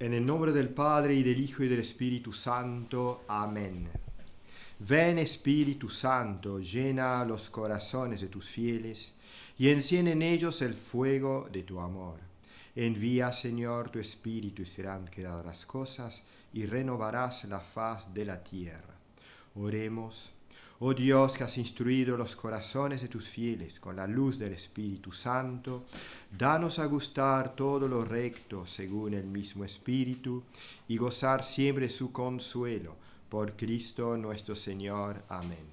En el nombre del Padre, y del Hijo, y del Espíritu Santo. Amén. Ven, Espíritu Santo, llena los corazones de tus fieles, y enciende en ellos el fuego de tu amor. Envía, Señor, tu Espíritu, y serán creadas las cosas, y renovarás la faz de la tierra. Oremos. Oh Dios, que has instruido los corazones de tus fieles con la luz del Espíritu Santo, danos a gustar todo lo recto según el mismo Espíritu y gozar siempre su consuelo. Por Cristo nuestro Señor. Amén.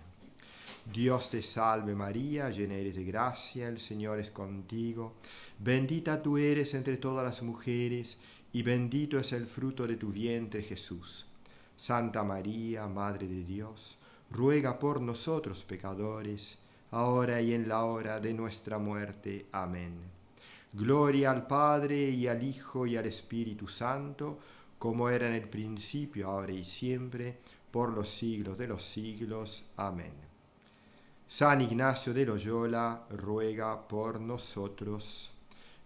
Dios te salve María, llena eres de gracia, el Señor es contigo. Bendita tú eres entre todas las mujeres, y bendito es el fruto de tu vientre, Jesús. Santa María, Madre de Dios, ruega por nosotros pecadores, ahora y en la hora de nuestra muerte. Amén. Gloria al Padre, y al Hijo, y al Espíritu Santo, como era en el principio, ahora y siempre, por los siglos de los siglos. Amén. San Ignacio de Loyola ruega por nosotros.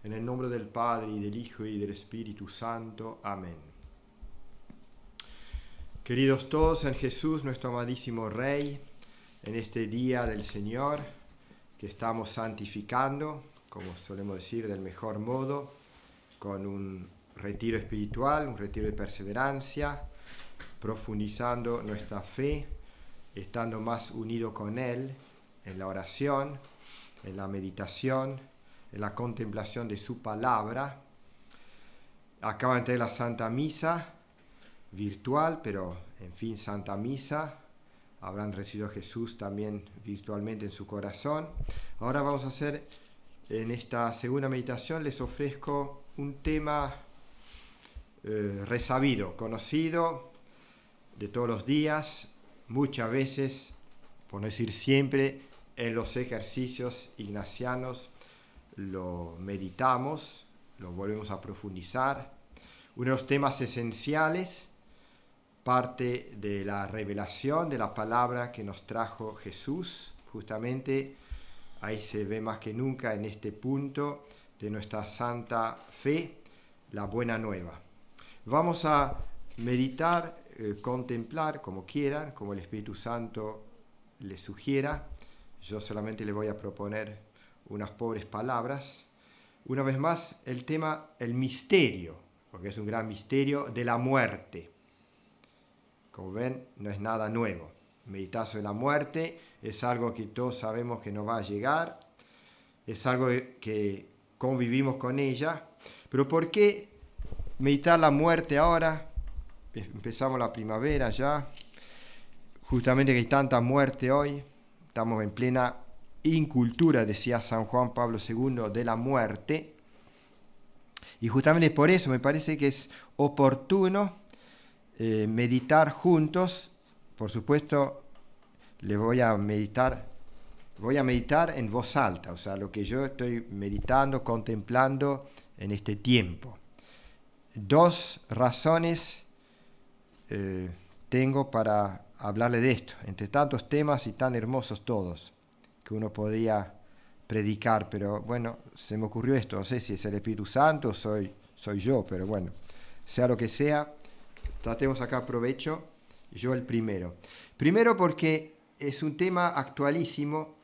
En el nombre del Padre, y del Hijo, y del Espíritu Santo. Amén. Queridos todos en Jesús, nuestro amadísimo Rey, en este día del Señor que estamos santificando, como solemos decir, del mejor modo, con un retiro espiritual, un retiro de perseverancia, profundizando nuestra fe, estando más unido con Él en la oración, en la meditación, en la contemplación de su palabra. Acaba de tener la Santa Misa virtual, pero en fin, Santa Misa. Habrán recibido a Jesús también virtualmente en su corazón. Ahora vamos a hacer, en esta segunda meditación, les ofrezco un tema resabido, conocido de todos los días, muchas veces, por no decir siempre, en los ejercicios ignacianos lo meditamos, lo volvemos a profundizar. Uno de los temas esenciales, parte de la revelación de la palabra que nos trajo Jesús. Justamente ahí se ve más que nunca en este punto de nuestra santa fe, la buena nueva. Vamos a meditar, contemplar como quieran, como el Espíritu Santo les sugiera. Yo solamente le voy a proponer unas pobres palabras. Una vez más, el tema, el misterio, porque es un gran misterio de la muerte. Como ven, no es nada nuevo. Meditar sobre la muerte es algo que todos sabemos que nos va a llegar, es algo que convivimos con ella. Pero ¿por qué meditar la muerte ahora? Empezamos la primavera ya, justamente que hay tanta muerte hoy, estamos en plena incultura, decía San Juan Pablo II, de la muerte. Y justamente por eso me parece que es oportuno meditar juntos. Por supuesto, voy a meditar en voz alta, o sea, lo que yo estoy meditando, contemplando en este tiempo. Dos razones tengo para hablarle de esto, entre tantos temas y tan hermosos todos, que uno podría predicar, pero bueno, se me ocurrió esto, no sé si es el Espíritu Santo o soy yo, pero bueno, sea lo que sea, tratemos acá provecho, yo el primero. Primero porque es un tema actualísimo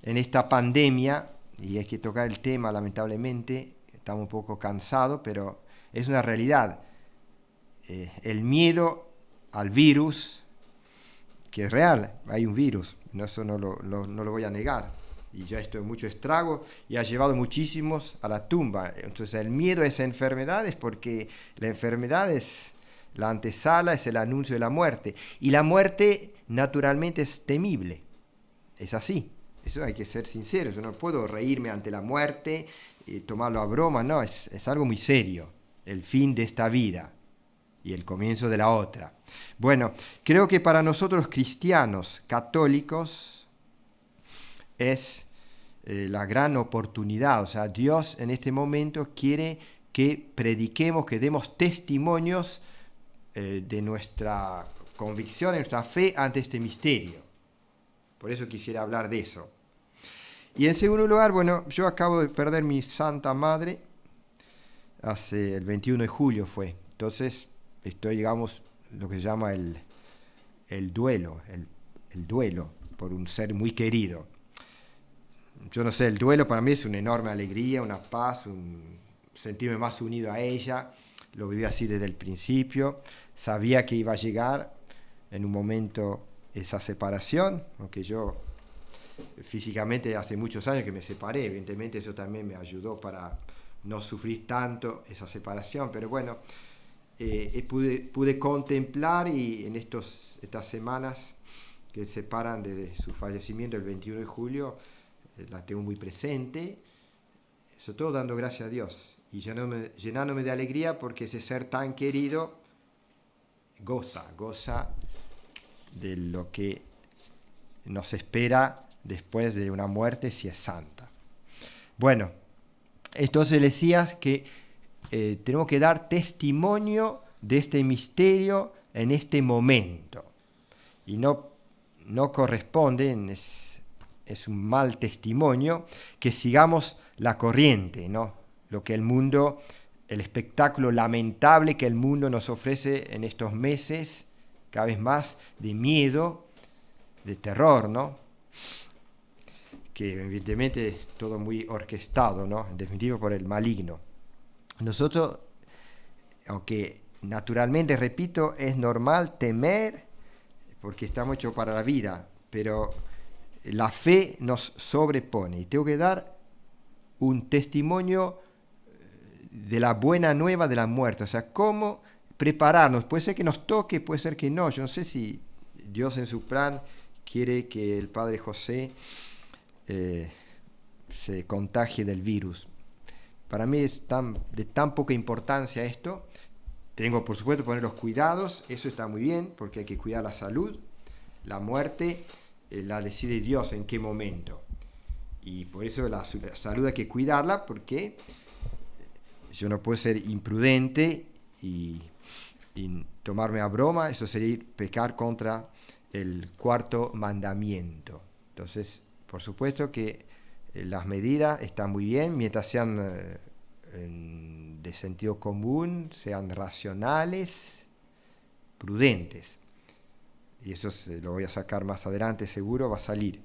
en esta pandemia, y hay que tocar el tema lamentablemente, estamos un poco cansados, pero es una realidad. El miedo al virus, que es real, hay un virus, eso no lo voy a negar, y ya esto es mucho estrago y ha llevado muchísimos a la tumba. Entonces el miedo a esa enfermedad es porque la enfermedad es la antesala, es el anuncio de la muerte, y la muerte naturalmente es temible, es así, eso hay que ser sincero. Yo no puedo reírme ante la muerte y tomarlo a broma, no, es algo muy serio, el fin de esta vida y el comienzo de la otra. Bueno, creo que para nosotros cristianos católicos es la gran oportunidad. O sea, Dios en este momento quiere que prediquemos, que demos testimonios de nuestra convicción, de nuestra fe ante este misterio. Por eso quisiera hablar de eso. Y en segundo lugar, bueno, yo acabo de perder mi santa madre el 21 de julio fue. Entonces estoy, digamos, lo que se llama el duelo, el duelo por un ser muy querido. Yo no sé, el duelo para mí es una enorme alegría, una paz, sentirme más unido a ella. Lo viví así desde el principio. Sabía que iba a llegar en un momento esa separación, aunque yo físicamente hace muchos años que me separé, evidentemente eso también me ayudó para no sufrir tanto esa separación, pero bueno, pude contemplar, y en estas semanas que separan desde su fallecimiento el 21 de julio, la tengo muy presente, sobre todo dando gracias a Dios y llenándome de alegría porque ese ser tan querido goza de lo que nos espera después de una muerte si es santa. Bueno, entonces decías que tenemos que dar testimonio de este misterio en este momento. Y no corresponde, es un mal testimonio, que sigamos la corriente, ¿no? Lo que el espectáculo lamentable que el mundo nos ofrece en estos meses, cada vez más de miedo, de terror, ¿no? Que evidentemente es todo muy orquestado, ¿no? En definitiva por el maligno. Nosotros, aunque naturalmente, repito, es normal temer porque estamos hechos para la vida, pero la fe nos sobrepone y tengo que dar un testimonio de la buena nueva de la muerte, o sea, cómo prepararnos. Puede ser que nos toque, puede ser que no. Yo no sé si Dios en su plan quiere que el padre José se contagie del virus. Para mí es de tan poca importancia esto. Tengo, por supuesto, que poner los cuidados, eso está muy bien, porque hay que cuidar la salud. La muerte la decide Dios en qué momento. Y por eso la salud hay que cuidarla, porque yo no puedo ser imprudente y tomarme a broma. Eso sería pecar contra el cuarto mandamiento. Entonces, por supuesto que las medidas están muy bien, mientras sean de sentido común, sean racionales, prudentes. Y eso lo voy a sacar más adelante, seguro va a salir.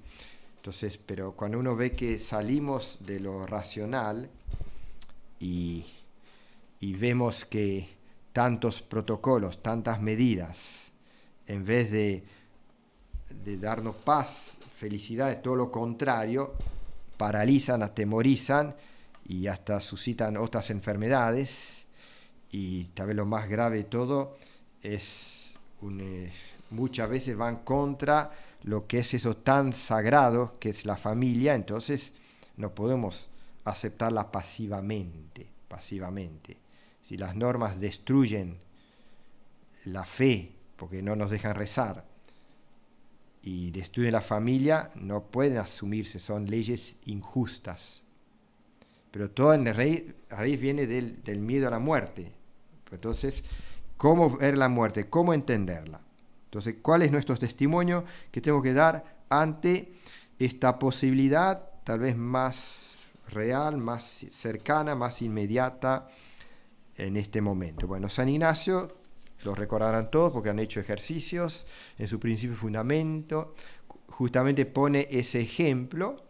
Entonces, pero cuando uno ve que salimos de lo racional y vemos que tantos protocolos, tantas medidas, en vez de darnos paz, felicidad, todo lo contrario, paralizan, atemorizan y hasta suscitan otras enfermedades. Y tal vez lo más grave de todo es muchas veces van contra lo que es eso tan sagrado que es la familia. Entonces no podemos aceptarla pasivamente. Si las normas destruyen la fe porque no nos dejan rezar y destruyen la familia, no pueden asumirse, son leyes injustas. Pero todo en raíz viene del miedo a la muerte. Entonces, ¿cómo ver la muerte? ¿Cómo entenderla? Entonces, ¿cuál es nuestro testimonio que tengo que dar ante esta posibilidad tal vez más real, más cercana, más inmediata en este momento? Bueno, San Ignacio, lo recordarán todos porque han hecho ejercicios, en su principio y fundamento, justamente pone ese ejemplo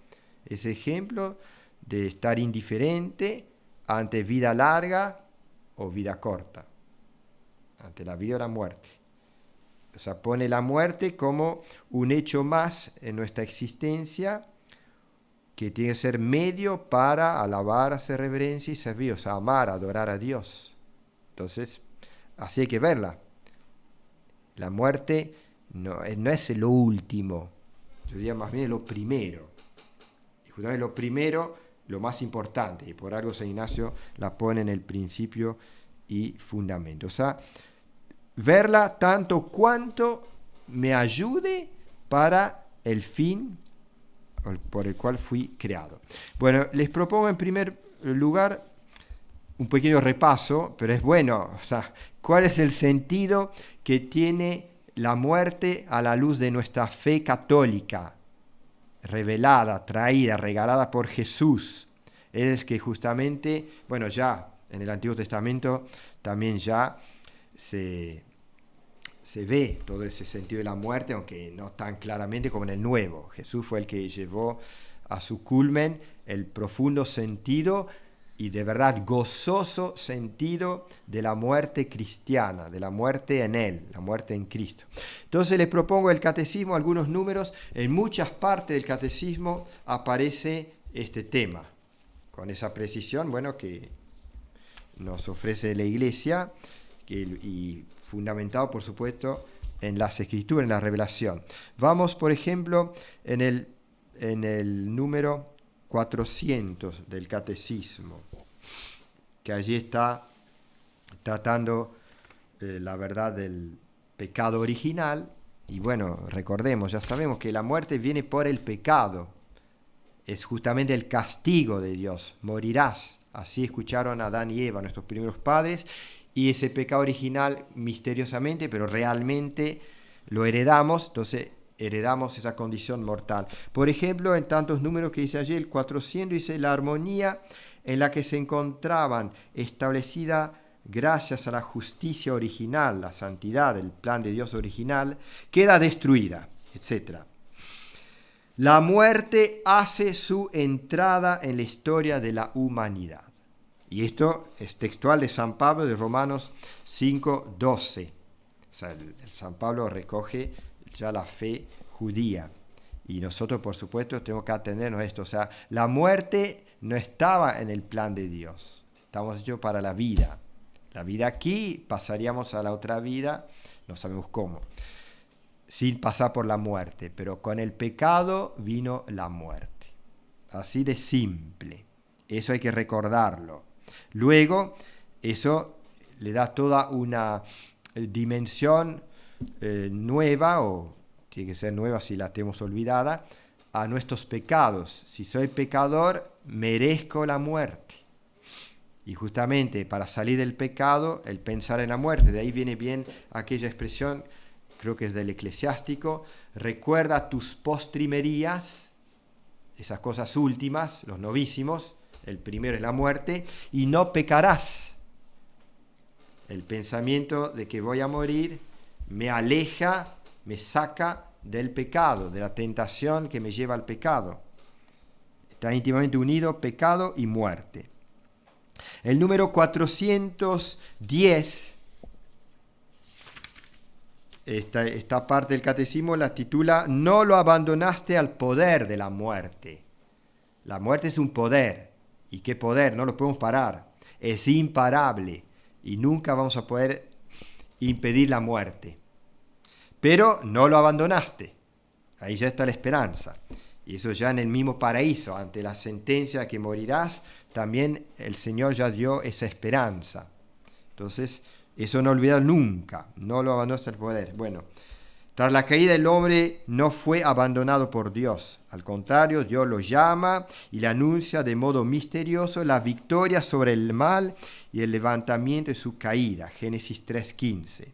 de estar indiferente ante vida larga o vida corta, ante la vida o la muerte. O sea, pone la muerte como un hecho más en nuestra existencia que tiene que ser medio para alabar, hacer reverencia y servir, o sea, amar, adorar a Dios. Entonces, así hay que verla. La muerte no es lo último, yo diría más bien lo primero. Y justamente lo primero, lo más importante, y por algo San Ignacio la pone en el principio y fundamento. O sea, verla tanto cuanto me ayude para el fin por el cual fui creado. Bueno, les propongo en primer lugar un pequeño repaso, pero es bueno, o sea, ¿cuál es el sentido que tiene la muerte a la luz de nuestra fe católica, revelada, traída, regalada por Jesús? Es que justamente, bueno, ya en el Antiguo Testamento también ya se ve todo ese sentido de la muerte, aunque no tan claramente como en el Nuevo. Jesús fue el que llevó a su culmen el profundo sentido y de verdad gozoso sentido de la muerte cristiana, de la muerte en Él, la muerte en Cristo. Entonces les propongo el catecismo, algunos números. En muchas partes del catecismo aparece este tema, con esa precisión, bueno, que nos ofrece la Iglesia, y fundamentado, por supuesto, en las Escrituras, en la revelación. Vamos, por ejemplo, en el número 400 del Catecismo, que allí está tratando la verdad del pecado original. Y bueno, recordemos, ya sabemos que la muerte viene por el pecado. Es justamente el castigo de Dios. Morirás. Así escucharon a Adán y Eva, nuestros primeros padres. Y ese pecado original, misteriosamente, pero realmente lo heredamos. Entonces heredamos esa condición mortal. Por ejemplo, en tantos números que dice allí, el 400 dice: la armonía en la que se encontraban establecida gracias a la justicia original, la santidad, el plan de Dios original, queda destruida, etc. La muerte hace su entrada en la historia de la humanidad. Y esto es textual de San Pablo, de Romanos 5:12. O sea, el San Pablo recoge ya la fe judía. Y nosotros, por supuesto, tenemos que atendernos a esto. O sea, la muerte no estaba en el plan de Dios. Estamos hechos para la vida. La vida aquí, pasaríamos a la otra vida, no sabemos cómo, sin pasar por la muerte. Pero con el pecado vino la muerte. Así de simple. Eso hay que recordarlo. Luego, eso le da toda una dimensión nueva, o tiene que ser nueva si la tenemos olvidada, a nuestros pecados. Si soy pecador, merezco la muerte. Y justamente para salir del pecado, el pensar en la muerte. De ahí viene bien aquella expresión, creo que es del Eclesiástico: recuerda tus postrimerías, esas cosas últimas, los novísimos. El primero es la muerte, y no pecarás. El pensamiento de que voy a morir me aleja, me saca del pecado, de la tentación que me lleva al pecado. Está íntimamente unido pecado y muerte. El número 410, esta parte del catecismo la titula: no lo abandonaste al poder de la muerte. La muerte es un poder. ¿Y qué poder? No lo podemos parar. Es imparable y nunca vamos a poder impedir la muerte. Pero no lo abandonaste. Ahí ya está la esperanza. Y eso ya en el mismo paraíso, ante la sentencia que morirás, también el Señor ya dio esa esperanza. Entonces, eso no olvidar nunca. No lo abandonaste al poder. Bueno, tras la caída del hombre no fue abandonado por Dios. Al contrario, Dios lo llama y le anuncia de modo misterioso la victoria sobre el mal y el levantamiento de su caída. Génesis 3:15.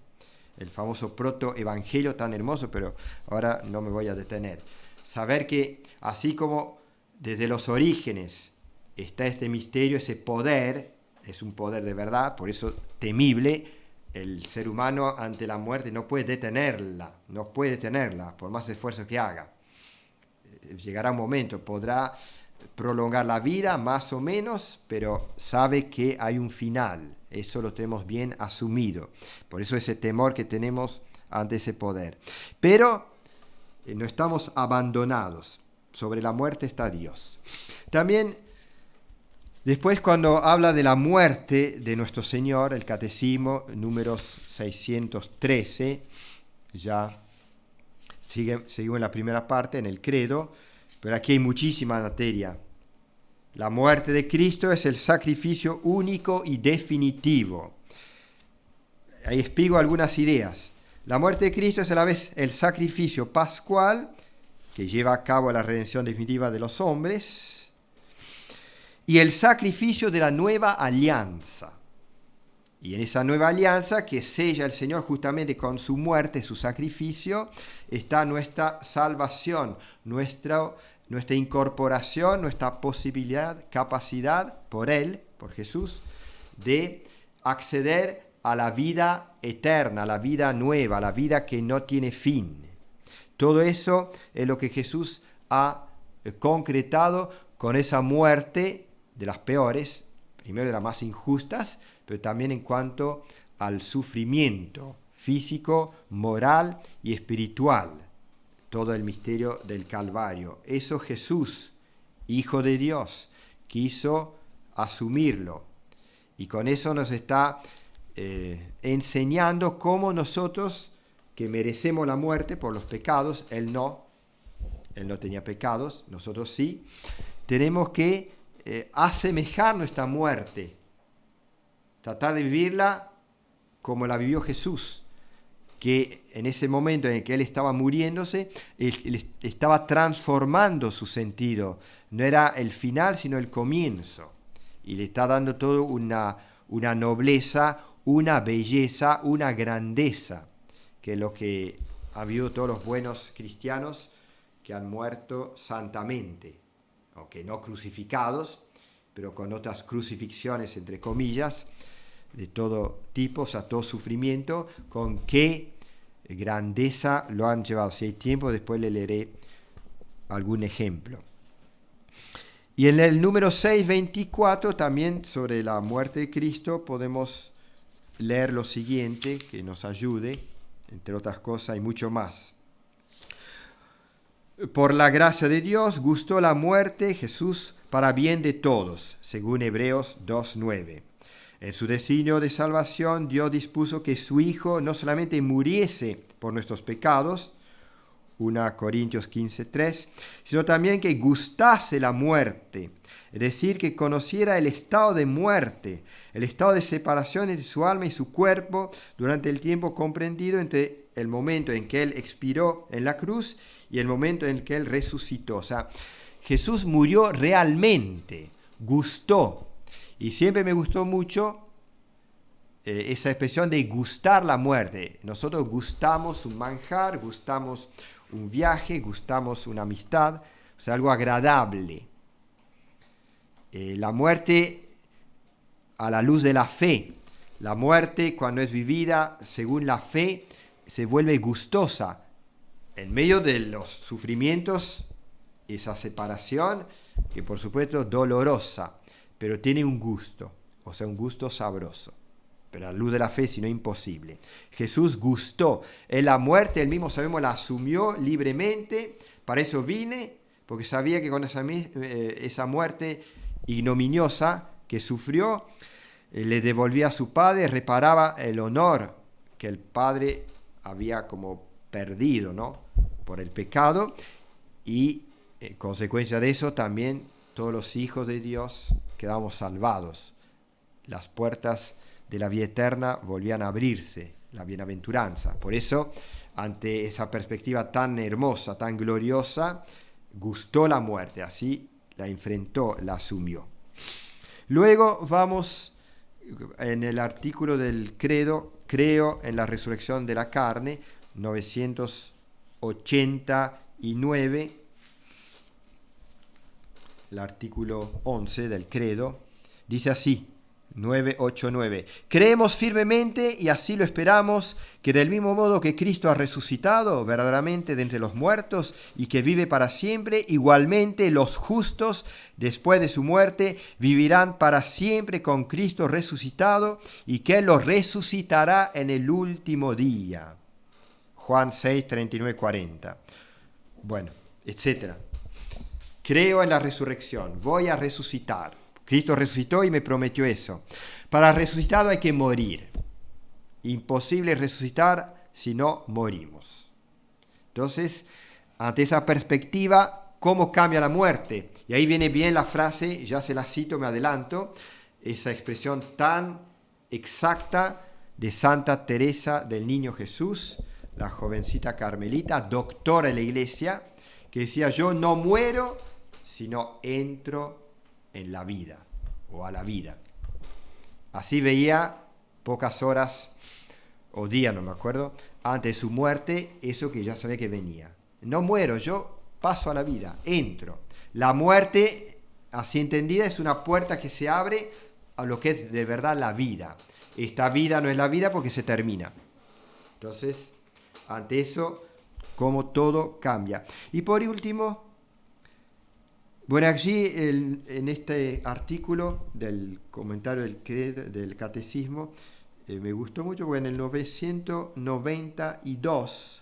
El famoso protoevangelio tan hermoso, pero ahora no me voy a detener. Saber que así como desde los orígenes está este misterio, ese poder, es un poder de verdad, por eso temible. El ser humano ante la muerte no puede detenerla, por más esfuerzo que haga. Llegará un momento, podrá prolongar la vida más o menos, pero sabe que hay un final. Eso lo tenemos bien asumido. Por eso ese temor que tenemos ante ese poder. Pero no estamos abandonados. Sobre la muerte está Dios. También, después, cuando habla de la muerte de nuestro Señor, el Catecismo, números 613, ya seguimos en la primera parte, en el credo, pero aquí hay muchísima materia. La muerte de Cristo es el sacrificio único y definitivo. Ahí explico algunas ideas. La muerte de Cristo es a la vez el sacrificio pascual, que lleva a cabo la redención definitiva de los hombres, y el sacrificio de la nueva alianza. Y en esa nueva alianza que sella el Señor justamente con su muerte, su sacrificio, está nuestra salvación, nuestra incorporación, nuestra posibilidad, capacidad por Él, por Jesús, de acceder a la vida eterna, a la vida nueva, a la vida que no tiene fin. Todo eso es lo que Jesús ha concretado con esa muerte de las peores, primero de las más injustas, pero también en cuanto al sufrimiento físico, moral y espiritual. Todo el misterio del Calvario. Eso Jesús, Hijo de Dios, quiso asumirlo. Y con eso nos está enseñando cómo nosotros, que merecemos la muerte por los pecados, Él no tenía pecados, nosotros sí, tenemos que asemejar nuestra muerte, tratar de vivirla como la vivió Jesús, que en ese momento en el que Él estaba muriéndose, Él estaba transformando su sentido. No era el final, sino el comienzo. Y le está dando todo una nobleza, una belleza, una grandeza, que es lo que ha habido todos los buenos cristianos que han muerto santamente, aunque no crucificados, pero con otras crucifixiones, entre comillas, de todo tipo, o sea, todo sufrimiento, con qué grandeza lo han llevado. Si hay tiempo, después le leeré algún ejemplo. Y en el número 624, también sobre la muerte de Cristo, podemos leer lo siguiente, que nos ayude, entre otras cosas, y mucho más. Por la gracia de Dios gustó la muerte Jesús para bien de todos, según Hebreos 2:9. En su designio de salvación, Dios dispuso que su Hijo no solamente muriese por nuestros pecados, 1 Corintios 15:3, sino también que gustase la muerte, es decir, que conociera el estado de muerte, el estado de separación entre su alma y su cuerpo durante el tiempo comprendido entre el momento en que Él expiró en la cruz y el momento en que Él resucitó. O sea, Jesús murió realmente, gustó. Y siempre me gustó mucho esa expresión de gustar la muerte. Nosotros gustamos un manjar, gustamos un viaje, gustamos una amistad, o sea, algo agradable. La muerte a la luz de la fe. La muerte, cuando es vivida según la fe, se vuelve gustosa. En medio de los sufrimientos, esa separación, que por supuesto es dolorosa, pero tiene un gusto, o sea, un gusto sabroso. Pero a la luz de la fe, si no, imposible. Jesús gustó. En la muerte, él mismo, sabemos, la asumió libremente. Para eso vine, porque sabía que con esa muerte ignominiosa que sufrió, le devolvía a su Padre, reparaba el honor que el Padre había como perdido, ¿no?, por el pecado. Y en consecuencia de eso, también todos los hijos de Dios quedamos salvados. Las puertas de la vida eterna volvían a abrirse, la bienaventuranza. Por eso, ante esa perspectiva tan hermosa, tan gloriosa, gustó la muerte, así la enfrentó, la asumió. Luego vamos en el artículo del credo, creo en la resurrección de la carne, 989, el artículo 11 del credo, dice así, 989. Creemos firmemente y así lo esperamos, que del mismo modo que Cristo ha resucitado verdaderamente de entre los muertos y que vive para siempre, igualmente los justos después de su muerte vivirán para siempre con Cristo resucitado y que Él los resucitará en el último día. Juan 6, 39, 40. Bueno, etcétera. Creo en la resurrección, voy a resucitar. Cristo resucitó y me prometió eso. Para resucitar hay que morir. Imposible resucitar si no morimos. Entonces, ante esa perspectiva, ¿cómo cambia la muerte? Y ahí viene bien la frase, ya se la cito, me adelanto, esa expresión tan exacta de Santa Teresa del Niño Jesús, la jovencita carmelita, doctora de la iglesia, que decía, yo no muero, sino entro en la vida, o a la vida. Así veía pocas horas, o días, no me acuerdo, antes de su muerte, eso que ya sabía que venía. No muero, yo paso a la vida, entro. La muerte, así entendida, es una puerta que se abre a lo que es de verdad la vida. Esta vida no es la vida porque se termina. Entonces, ante eso, como todo cambia. Y por último, bueno, allí en este artículo del comentario del catecismo, me gustó mucho porque en el 992,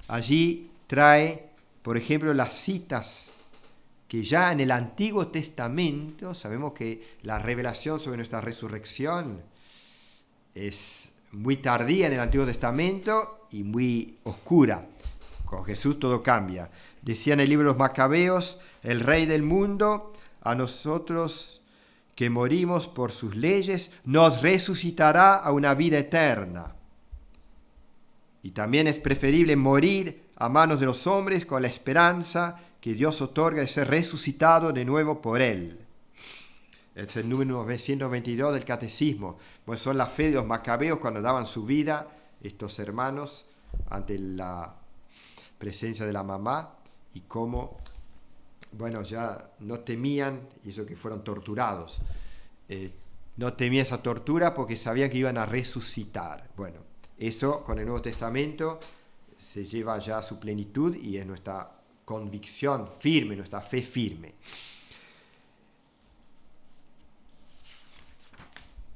allí trae, por ejemplo, las citas que ya en el Antiguo Testamento, sabemos que la revelación sobre nuestra resurrección es muy tardía en el Antiguo Testamento y muy oscura. Con Jesús todo cambia. Decía en el libro de los Macabeos, el Rey del mundo, a nosotros que morimos por sus leyes, nos resucitará a una vida eterna. Y también es preferible morir a manos de los hombres con la esperanza que Dios otorga de ser resucitado de nuevo por Él. Es el número 922 del Catecismo. Pues son la fe de los Macabeos cuando daban su vida, estos hermanos, ante la presencia de la mamá, y cómo, bueno, ya no temían, y eso que fueron torturados, no temían esa tortura porque sabían que iban a resucitar. Bueno, eso con el Nuevo Testamento se lleva ya a su plenitud y es nuestra convicción firme, nuestra fe firme.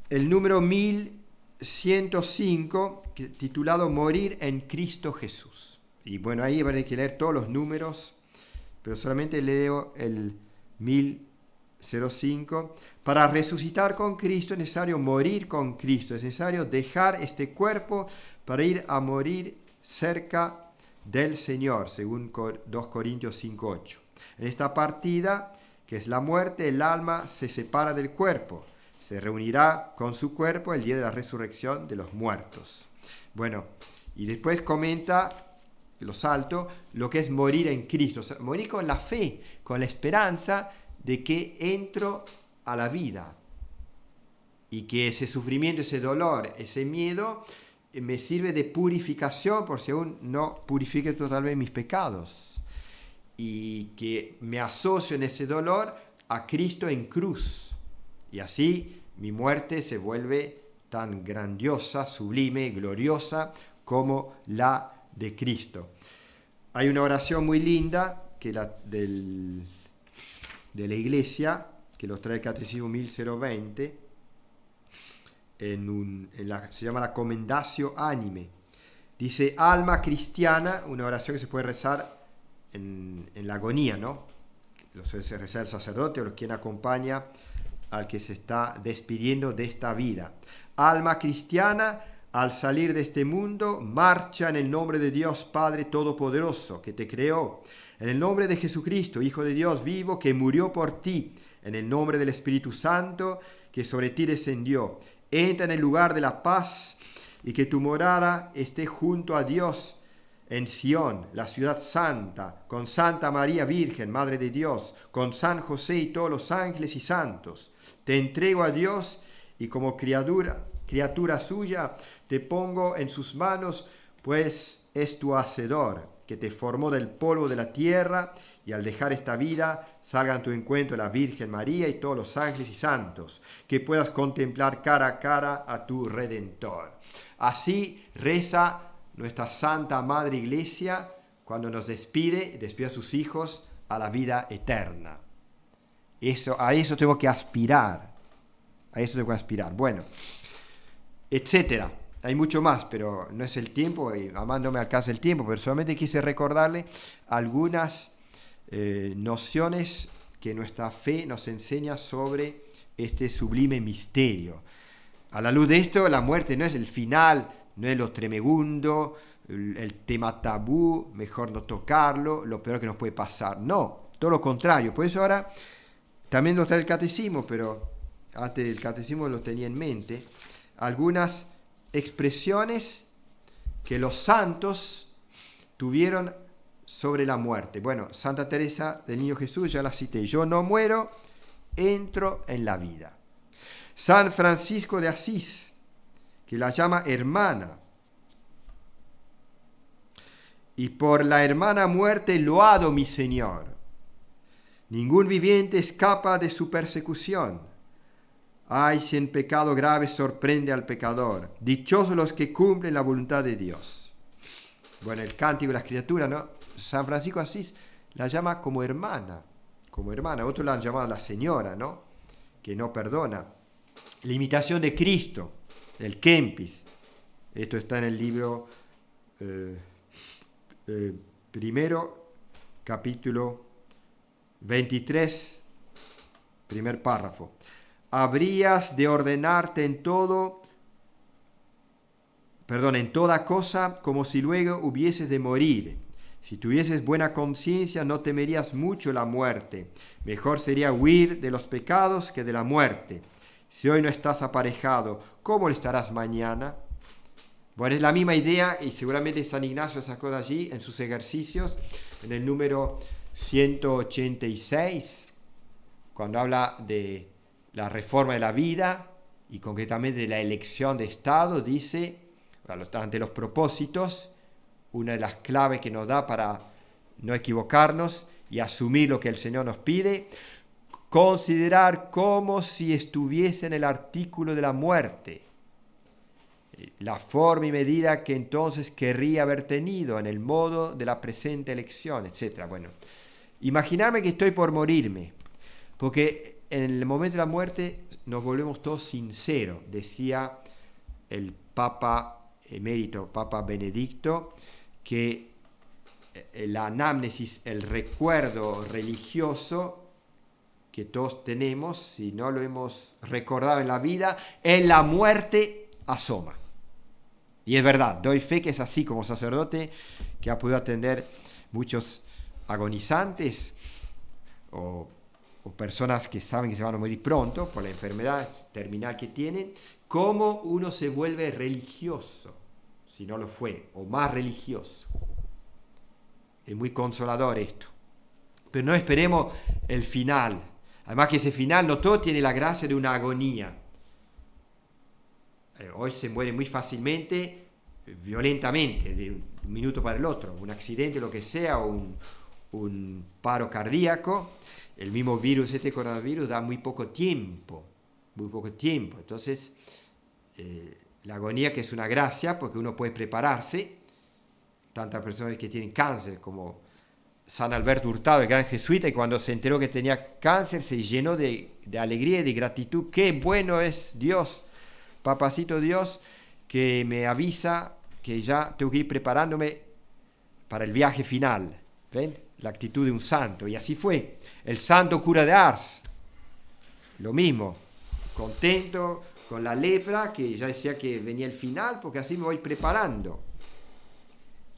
El número 1105, titulado Morir en Cristo Jesús. Y bueno, ahí habrá que leer todos los números, pero solamente leo el 1005. Para resucitar con Cristo es necesario morir con Cristo, es necesario dejar este cuerpo para ir a morir cerca del Señor, según 2 Corintios 5:8. En esta partida, que es la muerte, el alma se separa del cuerpo, se reunirá con su cuerpo el día de la resurrección de los muertos. Bueno, y después comenta, lo salto, lo que es morir en Cristo, o sea, morir con la fe, con la esperanza de que entro a la vida y que ese sufrimiento, ese dolor, ese miedo me sirve de purificación por si aún no purifique totalmente mis pecados, y que me asocio en ese dolor a Cristo en cruz, y así mi muerte se vuelve tan grandiosa, sublime, gloriosa como la de Cristo. Hay una oración muy linda que de la Iglesia, que lo trae el Catecismo 1020, se llama la Commendatio Anime. Dice: alma cristiana, una oración que se puede rezar en la agonía, ¿no? Lo suele rezar el sacerdote o quien acompaña al que se está despidiendo de esta vida. Alma cristiana, al salir de este mundo, marcha en el nombre de Dios Padre Todopoderoso, que te creó, en el nombre de Jesucristo, Hijo de Dios vivo, que murió por ti, en el nombre del Espíritu Santo, que sobre ti descendió. Entra en el lugar de la paz, y que tu morada esté junto a Dios en Sión, la ciudad santa, con Santa María Virgen, Madre de Dios, con San José y todos los ángeles y santos. Te entrego a Dios, y como criatura suya, te pongo en sus manos, pues es tu hacedor, que te formó del polvo de la tierra, y al dejar esta vida, salgan a tu encuentro la Virgen María y todos los ángeles y santos, que puedas contemplar cara a cara a tu Redentor. Así reza nuestra Santa Madre Iglesia cuando nos despide a sus hijos a la vida eterna. A eso tengo que aspirar. Bueno, etcétera. Hay mucho más, pero no es el tiempo, y además no me alcanza el tiempo, pero solamente quise recordarle algunas nociones que nuestra fe nos enseña sobre este sublime misterio. A la luz de esto, la muerte no es el final, no es lo tremebundo, el tema tabú, mejor no tocarlo, lo peor que nos puede pasar. No, todo lo contrario. Por eso ahora también lo trae el catecismo, pero antes del catecismo lo tenía en mente, algunas expresiones que los santos tuvieron sobre la muerte. Bueno, Santa Teresa del Niño Jesús, ya la cité: yo no muero, entro en la vida. San Francisco de Asís, que la llama hermana, y por la hermana muerte loado mi Señor. Ningún viviente escapa de su persecución. Ay, si en pecado grave sorprende al pecador. Dichosos los que cumplen la voluntad de Dios. Bueno, el cántico de las criaturas, ¿no? San Francisco de Asís la llama como hermana. Como hermana. Otros la han llamado la señora, ¿no? Que no perdona. La imitación de Cristo, el Kempis. Esto está en el libro primero, capítulo 23, primer párrafo. Habrías de ordenarte en toda cosa, como si luego hubieses de morir. Si tuvieses buena conciencia, no temerías mucho la muerte. Mejor sería huir de los pecados que de la muerte. Si hoy no estás aparejado, ¿cómo lo estarás mañana? Bueno, es la misma idea, y seguramente San Ignacio sacó de allí en sus ejercicios, en el número 186, cuando habla de la reforma de la vida y concretamente de la elección de Estado, dice, ante los propósitos, una de las claves que nos da para no equivocarnos y asumir lo que el Señor nos pide, considerar como si estuviese en el artículo de la muerte, la forma y medida que entonces querría haber tenido en el modo de la presente elección, etc. Bueno, imaginarme que estoy por morirme, porque en el momento de la muerte nos volvemos todos sinceros, decía el Papa emérito, Papa Benedicto, que la anamnesis, el recuerdo religioso que todos tenemos, si no lo hemos recordado en la vida, en la muerte asoma. Y es verdad, doy fe que es así como sacerdote, que ha podido atender muchos agonizantes o personas que saben que se van a morir pronto por la enfermedad terminal que tienen, cómo uno se vuelve religioso, si no lo fue, o más religioso. Es muy consolador esto. Pero no esperemos el final. Además que ese final no todo tiene la gracia de una agonía. Hoy se muere muy fácilmente, violentamente, de un minuto para el otro. Un accidente, lo que sea, o un paro cardíaco. El mismo virus, este coronavirus, da muy poco tiempo. Entonces, la agonía, que es una gracia, porque uno puede prepararse. Tantas personas que tienen cáncer, como San Alberto Hurtado, el gran jesuita, y cuando se enteró que tenía cáncer, se llenó de alegría y de gratitud. ¡Qué bueno es Dios! Papacito Dios, que me avisa que ya tengo que ir preparándome para el viaje final. ¿Ven? La actitud de un santo. Y así fue. El santo cura de Ars, lo mismo, contento con la lepra, que ya decía que venía el final, porque así me voy preparando.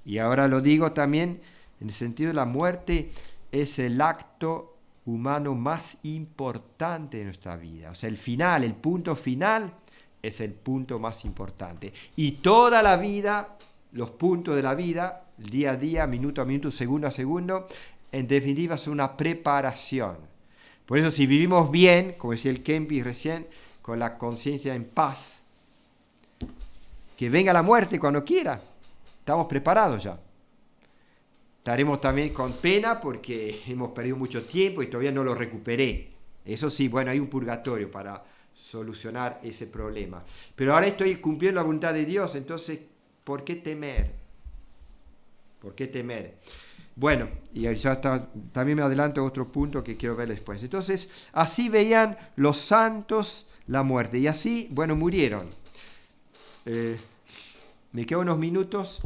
Y ahora lo digo también en el sentido de la muerte, es el acto humano más importante de nuestra vida. O sea, el final, el punto final, es el punto más importante. Y toda la vida, los puntos de la vida, día a día, minuto a minuto, segundo a segundo, en definitiva son una preparación. Por eso, si vivimos bien, como decía el Kempis recién, con la conciencia en paz, que venga la muerte cuando quiera, estamos preparados ya. Estaremos también con pena porque hemos perdido mucho tiempo y todavía no lo recuperé. Eso sí, bueno, hay un purgatorio para solucionar ese problema. Pero ahora estoy cumpliendo la voluntad de Dios, entonces, ¿por qué temer? ¿Por qué temer? Bueno, y ya también me adelanto a otro punto que quiero ver después. Entonces, así veían los santos la muerte. Y así, bueno, murieron. Me quedan unos minutos.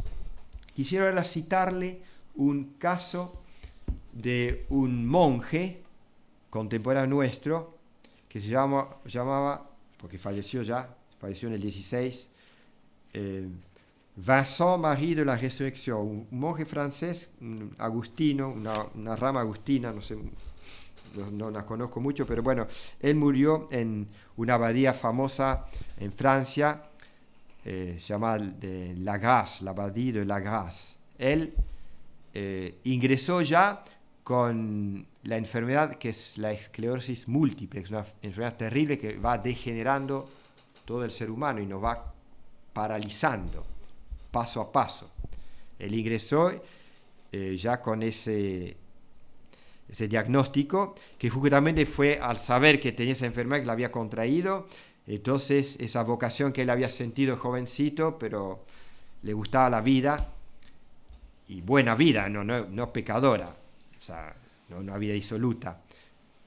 Quisiera ahora citarle un caso de un monje contemporáneo nuestro que se llamaba, porque falleció en el 16, Vincent Marie de la Résurrection, un monje francés, un agustino, una rama agustina, no sé, no la conozco mucho, pero bueno, él murió en una abadía famosa en Francia, llamada de La Grasse, la abadía de La Grasse. Él ingresó ya con la enfermedad que es la esclerosis múltiple, es una enfermedad terrible que va degenerando todo el ser humano y nos va paralizando paso a paso. Él ingresó ya con ese ese diagnóstico, que justamente fue al saber que tenía esa enfermedad, que la había contraído. Entonces esa vocación que él había sentido jovencito, pero le gustaba la vida, y buena vida, no pecadora, o sea, no una vida disoluta.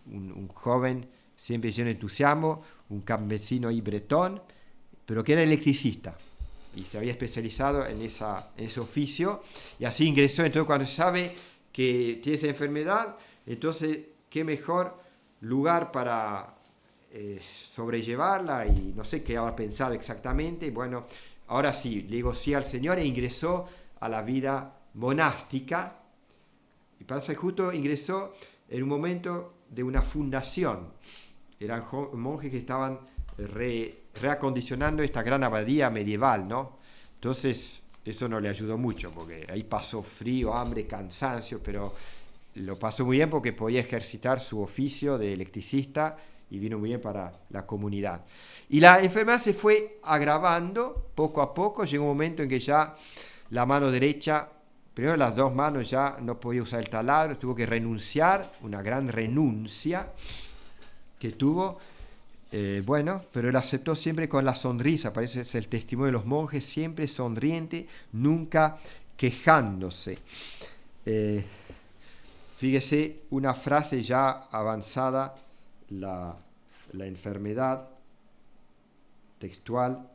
Un joven siempre lleno de entusiasmo, un campesino y bretón, pero que era electricista y se había especializado en ese oficio, y así ingresó. Entonces cuando se sabe que tiene esa enfermedad, entonces qué mejor lugar para sobrellevarla, y no sé qué habrá pensado exactamente. Bueno, ahora sí, le digo sí al Señor e ingresó a la vida monástica, y parece justo ingresó en un momento de una fundación. Eran monjes que estaban reacondicionando esta gran abadía medieval, ¿no? Entonces eso no le ayudó mucho, porque ahí pasó frío, hambre, cansancio, pero lo pasó muy bien porque podía ejercitar su oficio de electricista y vino muy bien para la comunidad. Y la enfermedad se fue agravando poco a poco. Llegó un momento en que ya la mano derecha, primero las dos manos, ya no podía usar el taladro, tuvo que renunciar, una gran renuncia que tuvo. Bueno, pero él aceptó siempre con la sonrisa. Parece es el testimonio de los monjes, siempre sonriente, nunca quejándose. Fíjese, una frase ya avanzada la enfermedad textual.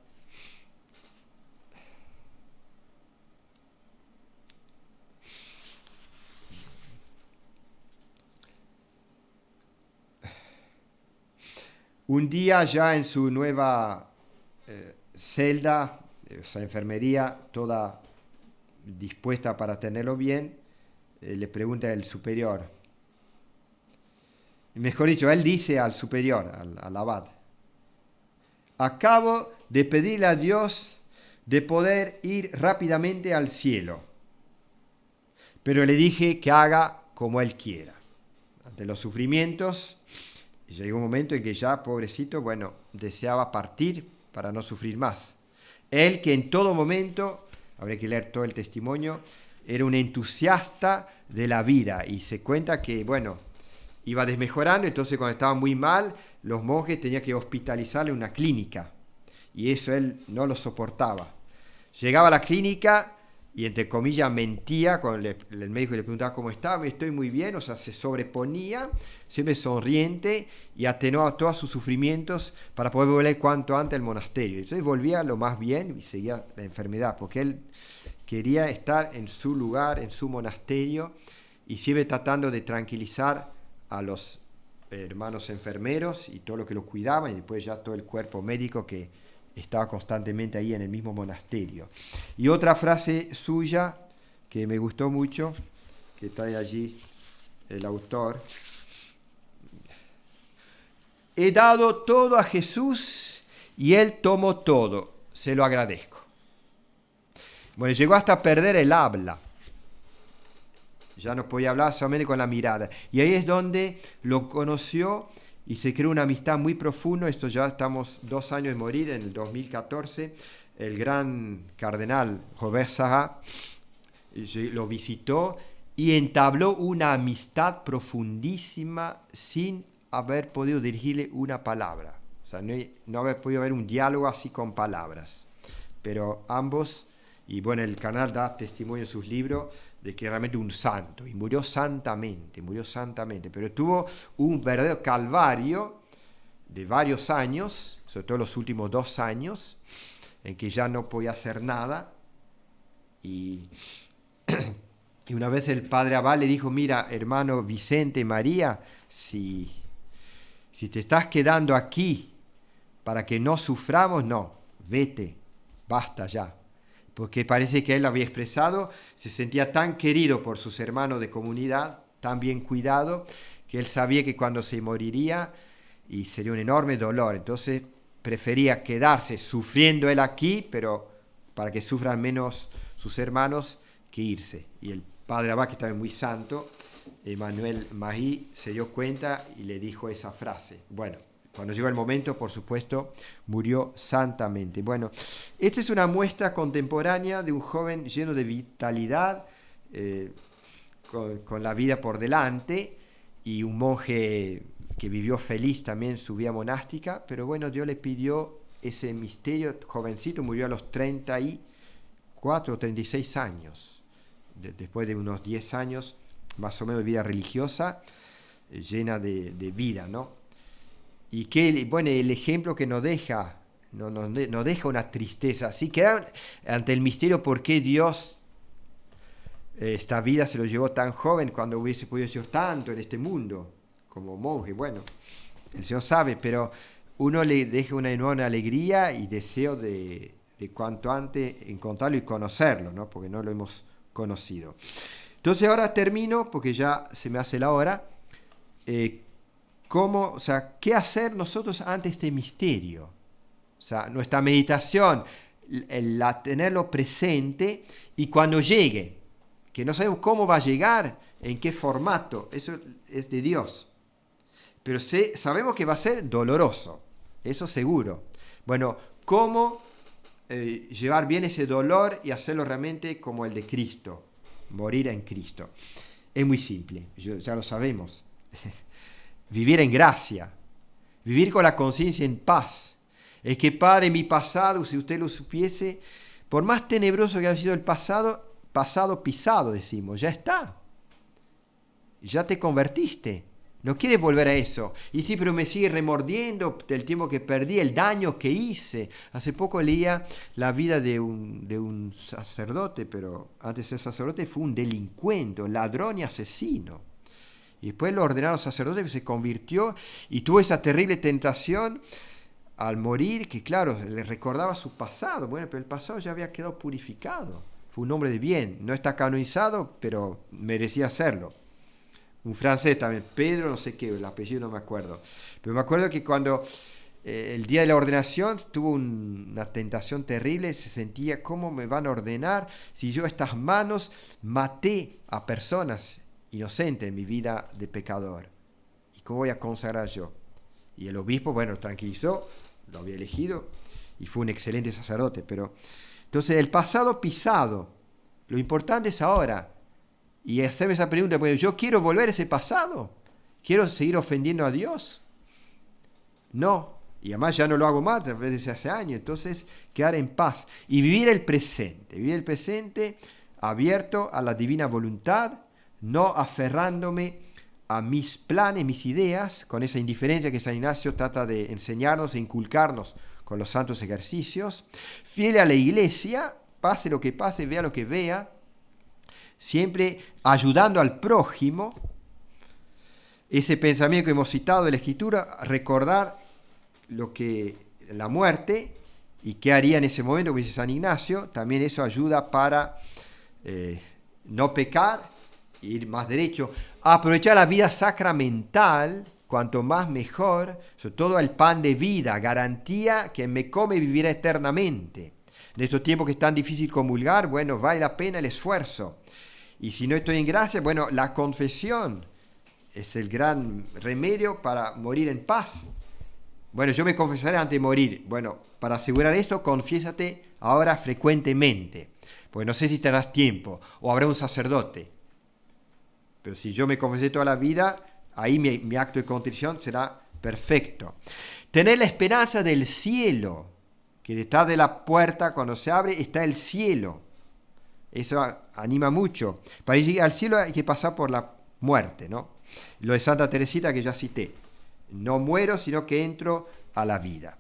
Un día ya en su nueva celda, esa enfermería, toda dispuesta para tenerlo bien, le pregunta el superior. Mejor dicho, él dice al superior, al abad: acabo de pedirle a Dios de poder ir rápidamente al cielo, pero le dije que haga como él quiera. Ante los sufrimientos, llegó un momento en que ya, pobrecito, bueno, deseaba partir para no sufrir más. Él, que en todo momento, habría que leer todo el testimonio, era un entusiasta de la vida, y se cuenta que, bueno, iba desmejorando. Entonces cuando estaba muy mal, los monjes tenían que hospitalizarle en una clínica, y eso él no lo soportaba. Llegaba a la clínica y, entre comillas, mentía cuando el médico le preguntaba cómo estaba: estoy muy bien. O sea, se sobreponía, siempre sonriente, y atenuaba todos sus sufrimientos para poder volver cuanto antes al monasterio. Entonces volvía lo más bien y seguía la enfermedad, porque él quería estar en su lugar, en su monasterio, y siempre tratando de tranquilizar a los hermanos enfermeros y todo lo que los cuidaban, y después ya todo el cuerpo médico que estaba constantemente ahí en el mismo monasterio. Y otra frase suya que me gustó mucho, que está allí el autor: he dado todo a Jesús y Él tomó todo, se lo agradezco. Bueno, llegó hasta perder el habla. Ya no podía hablar, solamente con la mirada. Y ahí es donde lo conoció y se creó una amistad muy profunda. Esto ya estamos 2 años de morir, en el 2014. El gran cardenal Robert Sarrat lo visitó y entabló una amistad profundísima sin haber podido dirigirle una palabra. O sea, no haber podido haber un diálogo así con palabras. Pero ambos, y bueno, el canal da testimonio en sus libros de que realmente un santo, y murió santamente, pero tuvo un verdadero calvario de varios años, sobre todo los últimos 2 años, en que ya no podía hacer nada. Y una vez el padre Abad le dijo: mira, hermano Vicente, María, si te estás quedando aquí para que no suframos, no, vete, basta ya. Porque parece que él lo había expresado, se sentía tan querido por sus hermanos de comunidad, tan bien cuidado, que él sabía que cuando se moriría y sería un enorme dolor. Entonces prefería quedarse sufriendo él aquí, pero para que sufran menos sus hermanos, que irse. Y el padre Abad, que estaba muy santo, Emmanuel Mahy, se dio cuenta y le dijo esa frase. Bueno, cuando llegó el momento, por supuesto, murió santamente. Bueno, esta es una muestra contemporánea de un joven lleno de vitalidad, con la vida por delante, y un monje que vivió feliz también su vida monástica, pero bueno, Dios le pidió ese misterio, jovencito, murió a los 34 o 36 años, después de unos 10 años más o menos de vida religiosa, llena de vida, ¿no? Y que, bueno, el ejemplo que nos deja, no deja una tristeza, así que ante el misterio por qué Dios esta vida se lo llevó tan joven cuando hubiese podido ser tanto en este mundo, como monje. Bueno, el Señor sabe, pero uno le deja una enorme alegría y deseo de cuanto antes encontrarlo y conocerlo, ¿no? Porque no lo hemos conocido. Entonces ahora termino, porque ya se me hace la hora. O sea, ¿qué hacer nosotros ante este misterio? O sea, nuestra meditación, tenerlo presente, y cuando llegue, que no sabemos cómo va a llegar, en qué formato, eso es de Dios. Pero sabemos que va a ser doloroso, eso seguro. Bueno, ¿cómo llevar bien ese dolor y hacerlo realmente como el de Cristo? Morir en Cristo. Es muy simple, ya lo sabemos. Vivir en gracia, vivir con la conciencia en paz. Es que, Padre, mi pasado, si usted lo supiese, por más tenebroso que haya sido el pasado pisado, decimos, ya está. Ya te convertiste. No quieres volver a eso. Y sí, pero me sigue remordiendo del tiempo que perdí, el daño que hice. Hace poco leía la vida de un sacerdote, pero antes de ser sacerdote fue un delincuente, ladrón y asesino. Y después lo ordenaron sacerdote, que se convirtió y tuvo esa terrible tentación al morir, que claro, le recordaba su pasado. Bueno, pero el pasado ya había quedado purificado. Fue un hombre de bien. No está canonizado, pero merecía serlo. Un francés también, Pedro, no sé qué, el apellido no me acuerdo. Pero me acuerdo que cuando el día de la ordenación tuvo una tentación terrible, se sentía, ¿cómo me van a ordenar si yo estas manos maté a personas inocentes en mi vida de pecador? ¿Y cómo voy a consagrar yo? Y el obispo, bueno, tranquilizó, lo había elegido y fue un excelente sacerdote. Pero entonces el pasado pisado, lo importante es ahora. Y hacerme esa pregunta, pues, ¿yo quiero volver a ese pasado? ¿Quiero seguir ofendiendo a Dios? No, y además ya no lo hago más desde hace años. Entonces, quedar en paz y vivir el presente abierto a la divina voluntad, no aferrándome a mis planes, mis ideas, con esa indiferencia que San Ignacio trata de enseñarnos e inculcarnos con los santos ejercicios, fiel a la Iglesia, pase lo que pase, vea lo que vea, siempre ayudando al prójimo. Ese pensamiento que hemos citado de la Escritura, recordar lo que la muerte y qué haría en ese momento, como dice San Ignacio, también eso ayuda para no pecar, ir más derecho, aprovechar la vida sacramental, cuanto más mejor, sobre todo el pan de vida, garantía que me come vivirá eternamente. En estos tiempos que es tan difícil comulgar, bueno, vale la pena el esfuerzo. Y si no estoy en gracia, bueno, la confesión es el gran remedio para morir en paz. Bueno, yo me confesaré antes de morir. Bueno, para asegurar esto, confiésate ahora frecuentemente. Porque no sé si tendrás tiempo o habrá un sacerdote. Pero si yo me confesé toda la vida, ahí mi acto de contrición será perfecto. Tener la esperanza del cielo, que detrás de la puerta, cuando se abre, está el cielo. Eso anima mucho. Para llegar al cielo hay que pasar por la muerte, ¿no? Lo de Santa Teresita que ya cité. No muero, sino que entro a la vida.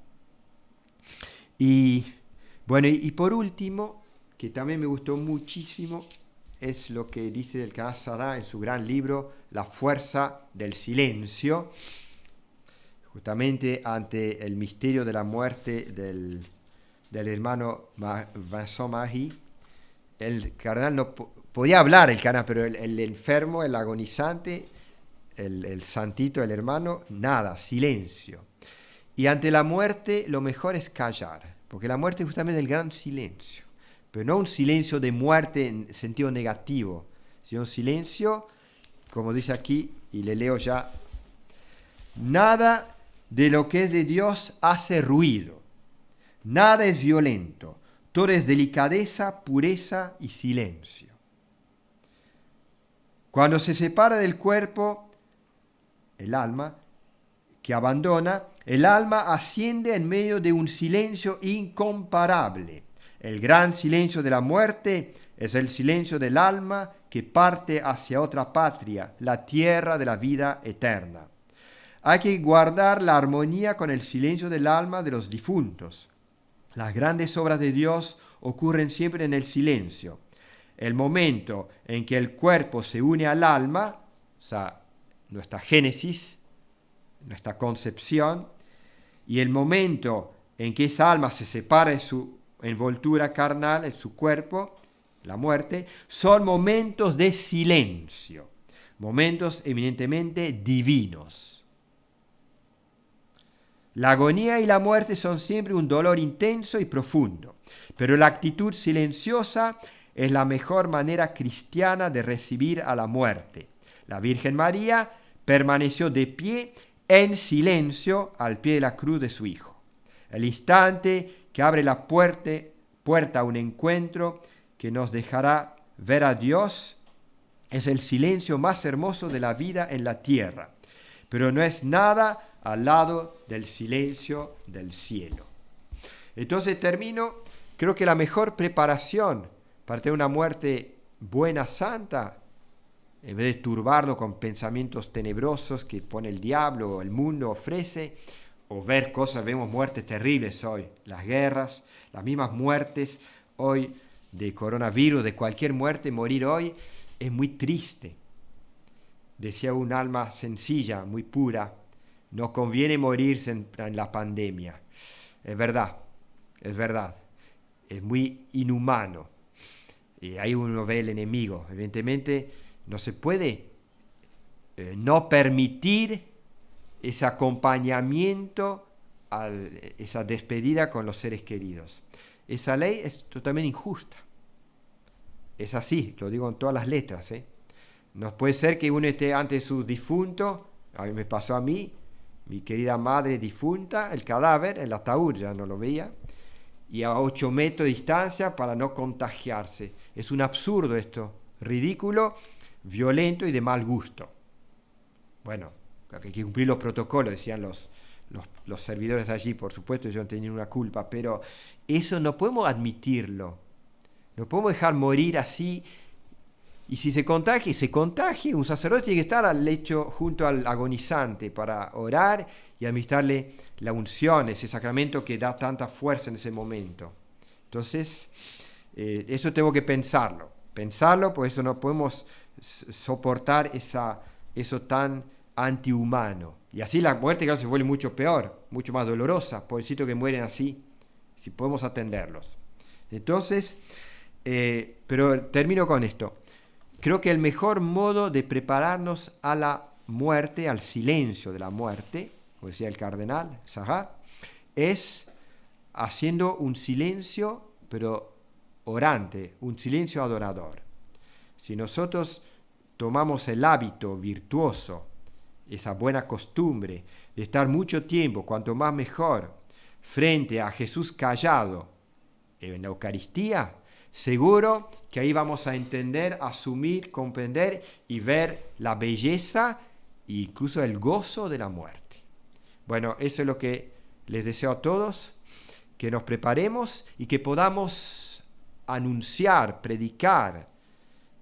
Y bueno, y por último, que también me gustó muchísimo, es lo que dice del Canal Sará en su gran libro, La fuerza del silencio, justamente ante el misterio de la muerte del hermano Vincent Marie. El cardenal no podía hablar, el cardenal, pero el enfermo, el agonizante, el santito, el hermano, nada, silencio. Y ante la muerte lo mejor es callar, porque la muerte es justamente el gran silencio, pero no un silencio de muerte en sentido negativo, sino un silencio, como dice aquí, y le leo ya, nada de lo que es de Dios hace ruido, nada es violento, todo es delicadeza, pureza y silencio. Cuando se separa del cuerpo, el alma, que abandona, el alma asciende en medio de un silencio incomparable. El gran silencio de la muerte es el silencio del alma que parte hacia otra patria, la tierra de la vida eterna. Hay que guardar la armonía con el silencio del alma de los difuntos. Las grandes obras de Dios ocurren siempre en el silencio. El momento en que el cuerpo se une al alma, o sea, nuestra génesis, nuestra concepción, y el momento en que esa alma se separa de su envoltura carnal, de su cuerpo, la muerte, son momentos de silencio, momentos eminentemente divinos. La agonía y la muerte son siempre un dolor intenso y profundo, pero la actitud silenciosa es la mejor manera cristiana de recibir a la muerte. La Virgen María permaneció de pie en silencio al pie de la cruz de su Hijo. El instante que abre la puerta a un encuentro que nos dejará ver a Dios es el silencio más hermoso de la vida en la tierra, pero no es nada al lado del silencio del cielo. Entonces termino, creo que la mejor preparación para tener una muerte buena, santa, en vez de turbarnos con pensamientos tenebrosos que pone el diablo o el mundo ofrece, o ver cosas, vemos muertes terribles hoy, las guerras, las mismas muertes hoy de coronavirus, de cualquier muerte, morir hoy es muy triste. Decía un alma sencilla, muy pura, no conviene morirse en la pandemia. Es verdad, es muy inhumano. Y ahí uno ve el enemigo. Evidentemente no se puede no permitir ese acompañamiento a esa despedida con los seres queridos. Esa ley es totalmente injusta. Es así, lo digo en todas las letras. No puede ser que uno esté ante su difunto. A mí me pasó a mí, mi querida madre difunta, el cadáver, el ataúd ya no lo veía, y a 8 metros de distancia para no contagiarse. Es un absurdo esto, ridículo, violento y de mal gusto. Bueno, hay que cumplir los protocolos, decían los servidores allí, por supuesto, yo no tenía una culpa, pero eso no podemos admitirlo. No podemos dejar morir así. Y si se contagie, un sacerdote tiene que estar al lecho junto al agonizante para orar y administrarle la unción, ese sacramento que da tanta fuerza en ese momento. Entonces, eso tengo que pensarlo, por eso no podemos soportar eso tan antihumano. Y así la muerte, claro, se vuelve mucho peor, mucho más dolorosa, pobrecitos que mueren así, si podemos atenderlos. Entonces, pero termino con esto. Creo que el mejor modo de prepararnos a la muerte, al silencio de la muerte, como decía el cardenal Sarrat, es haciendo un silencio, pero orante, un silencio adorador. Si nosotros tomamos el hábito virtuoso, esa buena costumbre de estar mucho tiempo, cuanto más mejor, frente a Jesús callado en la Eucaristía, seguro que ahí vamos a entender, asumir, comprender y ver la belleza e incluso el gozo de la muerte. Bueno, eso es lo que les deseo a todos, que nos preparemos y que podamos anunciar, predicar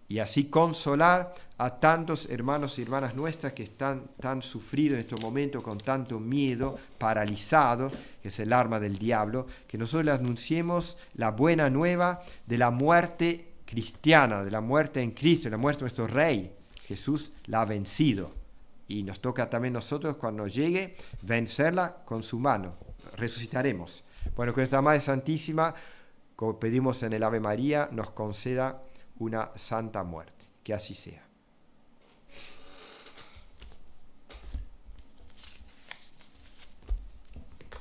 y así consolar a tantos hermanos y hermanas nuestras que están tan sufridos en estos momentos con tanto miedo, paralizados, que es el arma del diablo, que nosotros les anunciemos la buena nueva de la muerte cristiana, de la muerte en Cristo, de la muerte de nuestro Rey. Jesús la ha vencido y nos toca también nosotros cuando llegue vencerla con su mano. Resucitaremos. Bueno, que nuestra Madre Santísima, como pedimos en el Ave María, nos conceda una santa muerte. Que así sea.